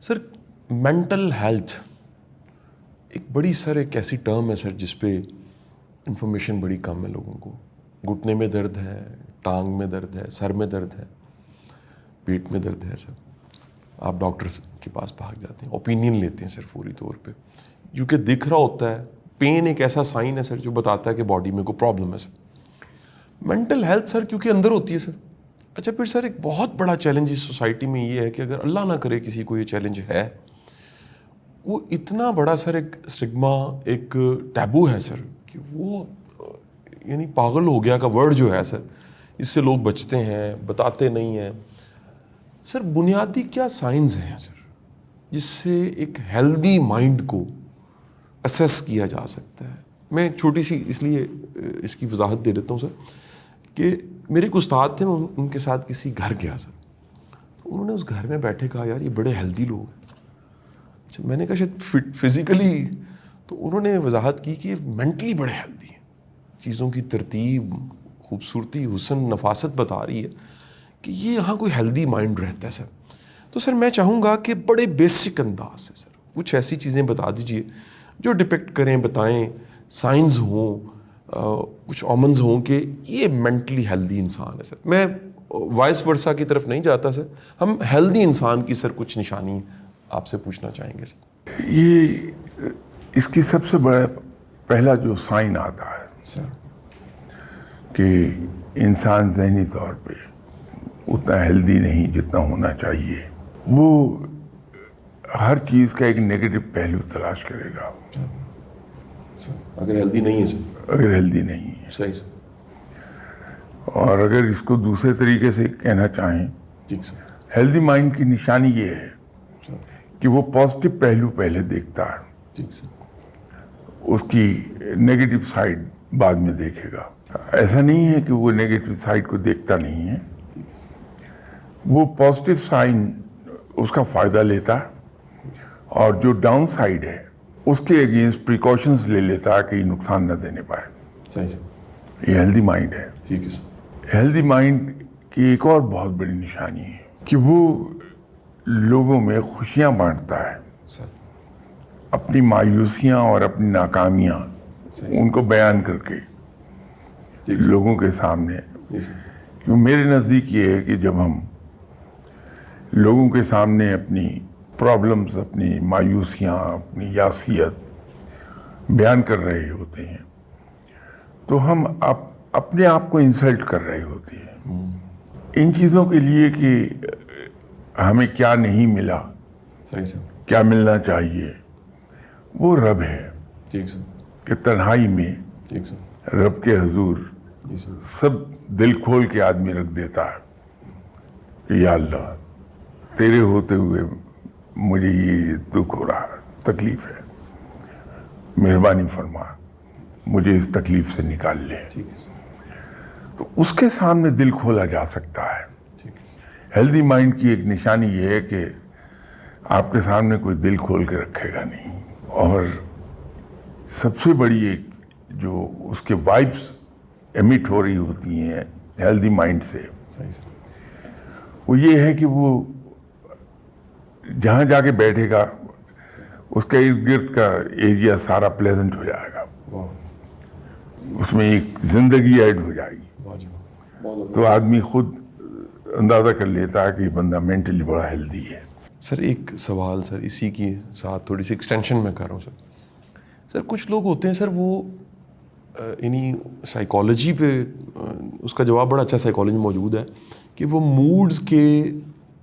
سر mental health ایک ایسی term ہے سر جس پہ انفارمیشن بڑی کم ہے لوگوں کو. گھٹنے میں درد ہے, ٹانگ میں درد ہے, سر میں درد ہے, پیٹ میں درد ہے سر, آپ ڈاکٹر کے پاس بھاگ جاتے ہیں, اوپینین لیتے ہیں سر فوری طور پہ, کیونکہ دکھ رہا ہوتا ہے. پین ایک ایسا سائن ہے سر جو بتاتا ہے کہ باڈی میں کوئی پرابلم ہے سر. مینٹل ہیلتھ سر کیونکہ اندر ہوتی ہے سر. اچھا پھر سر ایک بہت بڑا چیلنج اس سوسائٹی میں یہ ہے کہ اگر اللہ نہ کرے کسی کو یہ چیلنج ہے, وہ اتنا بڑا سر ایک اسٹگما, ایک ٹیبو ہے سر, کہ وہ یعنی پاگل ہو گیا کا ورڈ جو ہے سر, اس سے لوگ بچتے ہیں, بتاتے نہیں ہیں. سر بنیادی کیا سائنس ہیں سر جس سے ایک ہیلدی مائنڈ کو اسیس کیا جا سکتا ہے؟ میں ایک چھوٹی سی اس لیے اس کی وضاحت دے دیتا ہوں سر کہ میرے ایک استاد تھے, میں ان کے ساتھ کسی گھر گیا سر. انہوں نے اس گھر میں بیٹھے کہا یار یہ بڑے ہیلدی لوگ ہیں. اچھا میں نے کہا شاید فزیکلی, تو انہوں نے وضاحت کی کہ مینٹلی بڑے ہیلدی ہیں. چیزوں کی ترتیب, خوبصورتی, حسن, نفاست بتا رہی ہے کہ یہ یہاں کوئی ہیلدی مائنڈ رہتا ہے سر. تو سر میں چاہوں گا کہ بڑے بیسک انداز سے سر کچھ ایسی چیزیں بتا دیجئے جو ڈپیکٹ کریں, بتائیں, سائنس ہوں, کچھ اومنز ہوں کہ یہ مینٹلی ہیلدی انسان ہے سر. میں وائس ورثہ کی طرف نہیں جاتا سر, ہم ہیلدی انسان کی سر کچھ نشانی آپ سے پوچھنا چاہیں گے سر. یہ اس کی سب سے بڑا پہلا جو سائن آتا ہے سر کہ انسان ذہنی طور پہ اتنا ہیلدی نہیں جتنا ہونا چاہیے. وہ ہر چیز کا ایک نیگیٹو پہلو تلاش کرے گا اگر ہیلدی نہیں ہے سر. اگر ہیلدی نہیں ہے. صحیح سر. اور اگر اس کو دوسرے طریقے سے کہنا چاہیں, ٹھیک سر. ہیلدی مائنڈ کی نشانی یہ ہے کہ وہ پازیٹیو پہلو پہلے دیکھتا ہے, ٹھیک سر. اس کی نیگیٹو سائڈ بعد میں دیکھے گا. ایسا نہیں ہے کہ وہ نیگیٹو سائڈ کو دیکھتا نہیں ہے, وہ پازیٹیو سائن اس کا فائدہ لیتا ہے, اور جو ڈاؤن سائڈ ہے اس کے اگینسٹ پریکاشنز لے لیتا ہے کہ یہ نقصان نہ دینے پائے. صحیح سر. یہ ہیلدی مائنڈ ہے. ٹھیک ہے سر. ہیلدی مائنڈ کی ایک اور بہت بڑی نشانی ہے کہ وہ لوگوں میں خوشیاں بانٹتا ہے. سر اپنی مایوسیاں اور اپنی ناکامیاں ان کو بیان کر کے لوگوں کے سامنے. کیوں میرے نزدیک یہ ہے کہ جب ہم لوگوں کے سامنے اپنی پرابلمز, اپنی مایوسیاں, اپنی یاسیت بیان کر رہے ہوتے ہیں تو ہم اپنے آپ کو انسلٹ کر رہے ہوتے ہیں. ان چیزوں کے لیے کہ ہمیں کیا نہیں ملا, صحیح سر. کیا ملنا چاہیے, وہ رب ہے. ٹھیک سر. کہ تنہائی میں ٹھیک سر. رب کے حضور جی سر. سب دل کھول کے آدمی رکھ دیتا ہے کہ یا اللہ تیرے ہوتے ہوئے مجھے یہ دکھ ہو رہا ہے, تکلیف ہے, مہربانی فرما مجھے اس تکلیف سے نکال لے. ٹھیک ہے سر. تو اس کے سامنے دل کھولا جا سکتا ہے. ٹھیک ہے سر. ہیلدی مائنڈ کی ایک نشانی یہ ہے کہ آپ کے سامنے کوئی دل کھول کے رکھے گا نہیں. اور سب سے بڑی ایک جو اس کے وائبس ایمٹ ہو رہی ہوتی ہیں ہیلدی مائنڈ سے, صحیح سر. وہ یہ ہے کہ وہ جہاں جا کے بیٹھے گا اس کا ارد گرد کا ایریا سارا پلیزنٹ ہو جائے گا, اس میں ایک زندگی ایڈ ہو جائے گی. تو آدمی خود اندازہ کر لیتا ہے کہ یہ بندہ مینٹلی بڑا ہیلدی ہے. سر ایک سوال سر اسی کی ساتھ تھوڑی سی ایکسٹینشن میں کر رہا ہوں سر. سر کچھ لوگ ہوتے ہیں سر وہ یعنی سائیکالوجی پہ اس کا جواب بڑا اچھا سائیکالوجی میں موجود ہے کہ وہ موڈز کے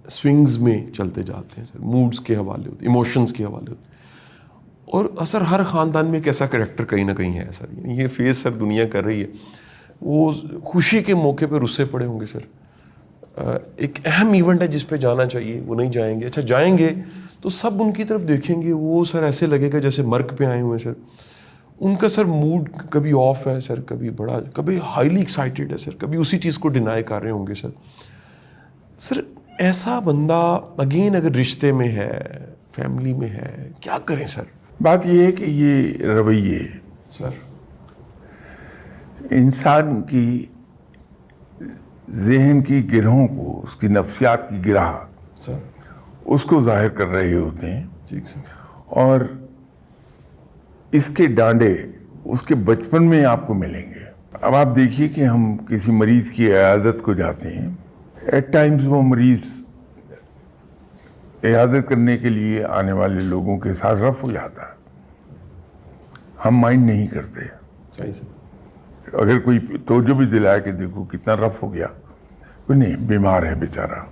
سوئنگز میں چلتے جاتے ہیں سر. موڈز کے حوالے ہوتے ہیں, ایموشنز کے حوالے ہوتے ہیں. اور سر ہر خاندان میں ایک ایسا کریکٹر کہیں نہ کہیں ہے سر. یعنی یہ فیس سر دنیا کر رہی ہے, وہ خوشی کے موقع پہ رسے پڑے ہوں گے سر. ایک اہم ایونٹ ہے جس پہ جانا چاہیے وہ نہیں جائیں گے. اچھا جائیں گے تو سب ان کی طرف دیکھیں گے, وہ سر ایسے لگے گا جیسے مرگ پہ آئے ہوئے سر. ان کا سر موڈ کبھی آف ہے سر, کبھی ہائیلی ایکسائٹیڈ ہے سر, کبھی اسی چیز کو ڈینائی کر رہے ہوں گے سر. سر ایسا بندہ اگین اگر رشتے میں ہے, فیملی میں ہے, کیا کریں سر؟ بات یہ ہے کہ یہ رویے سر انسان کی ذہن کی گرہوں کو, اس کی نفسیات کی گرہ, سر اس کو ظاہر کر رہے ہوتے ہیں، ٹھیک سر. اور اس کے ڈانڈے اس کے بچپن میں آپ کو ملیں گے. اب آپ دیکھیے کہ ہم کسی مریض کی عیادت کو جاتے ہیں، ایٹ ٹائمز وہ مریض عیادت کرنے کے لیے آنے والے لوگوں کے ساتھ رف ہو جاتا ہے، ہم مائنڈ نہیں کرتے. صحیح سر. اگر کوئی توجہ بھی دلائے کہ دیکھو کتنا رف ہو گیا، کوئی نہیں، بیمار ہے بیچارہ،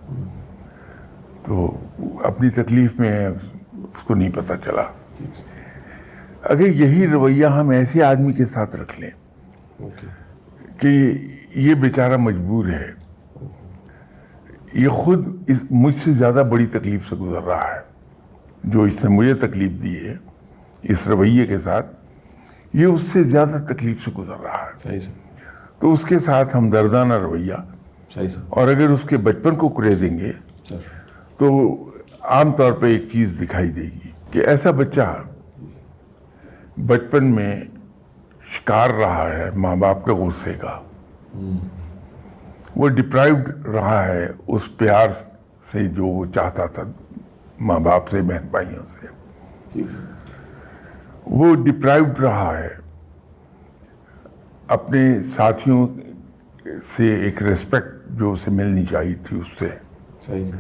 تو اپنی تکلیف میں ہے، اس کو نہیں پتہ چلا. ٹھیک سر. اگر یہی رویہ ہم ایسے آدمی کے ساتھ رکھ لیں اوکے. کہ یہ بیچارہ مجبور ہے، یہ خود مجھ سے زیادہ بڑی تکلیف سے گزر رہا ہے، جو اس نے مجھے تکلیف دی ہے اس رویے کے ساتھ، یہ اس سے زیادہ تکلیف سے گزر رہا ہے. صحیح سر. تو اس کے ساتھ ہم دردانہ رویہ، صحیح سر. اور اگر اس کے بچپن کو کرے دیں گے سر. تو عام طور پہ ایک چیز دکھائی دے گی کہ ایسا بچہ بچپن میں شکار رہا ہے ماں باپ کے غصے کا، وہ ڈپرائیوڈ رہا ہے اس پیار سے جو وہ چاہتا تھا ماں باپ سے، بہن بھائیوں سے. ٹھیک سر. وہ ڈپرائیوڈ رہا ہے اپنے ساتھیوں سے ایک ریسپیکٹ جو اسے ملنی چاہیے تھی اس سے. صحیح.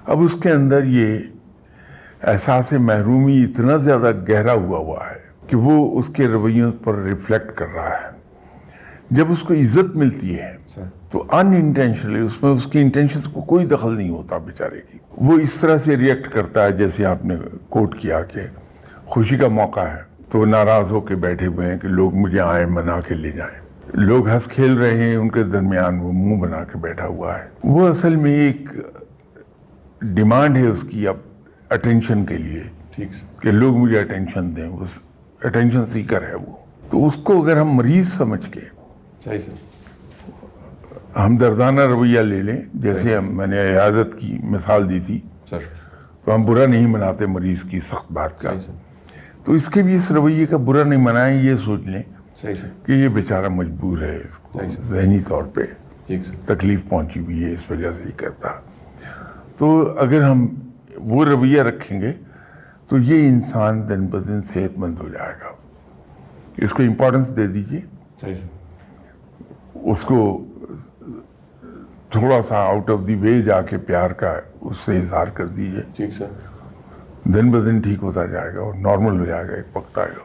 اب اس کے اندر یہ احساس محرومی اتنا زیادہ گہرا ہوا ہے کہ وہ اس کے رویوں پر ریفلیکٹ کر رہا ہے. جب اس کو عزت ملتی ہے سر. تو ان انٹینشنلی اس میں اس کی انٹینشنز کو کوئی دخل نہیں ہوتا بیچارے کی، وہ اس طرح سے ریئیکٹ کرتا ہے جیسے آپ نے کوٹ کیا کہ خوشی کا موقع ہے تو ناراض ہو کے بیٹھے ہوئے ہیں کہ لوگ مجھے آئیں منا کے لے جائیں، لوگ ہنس کھیل رہے ہیں، ان کے درمیان وہ منہ بنا کے بیٹھا ہوا ہے. وہ اصل میں ایک ڈیمانڈ ہے اس کی اب اٹینشن کے لیے ٹھیک سر. کہ لوگ مجھے اٹینشن دیں، اس اٹینشن سیکر ہے وہ. تو اس کو اگر ہم مریض سمجھ کے صحیح سر. ہم دردانہ رویہ لے لیں، جیسے میں نے عیادت کی مثال دی تھی، سر. تو ہم برا نہیں مناتے مریض کی سخت بات کا، صحیح سر. تو اس کے بھی اس رویے کا برا نہیں منائیں، یہ سوچ لیں صحیح سر. کہ یہ بیچارہ مجبور ہے، اس کو صحیح سر. ذہنی طور پہ ٹھیک سر. تکلیف پہنچی ہوئی ہے، اس وجہ سے ہی کرتا. تو اگر ہم وہ رویہ رکھیں گے تو یہ انسان دن بدن صحت مند ہو جائے گا. اس کو امپورٹنس دے دیجیے، صحیح سر. اس کو تھوڑا سا آؤٹ آف دی وے جا کے پیار کا اس سے اظہار کر دیجیے، ٹھیک سر. دن بدن ٹھیک ہوتا جائے گا اور نارمل ہو جائے گا، ایک وقت آئے گا.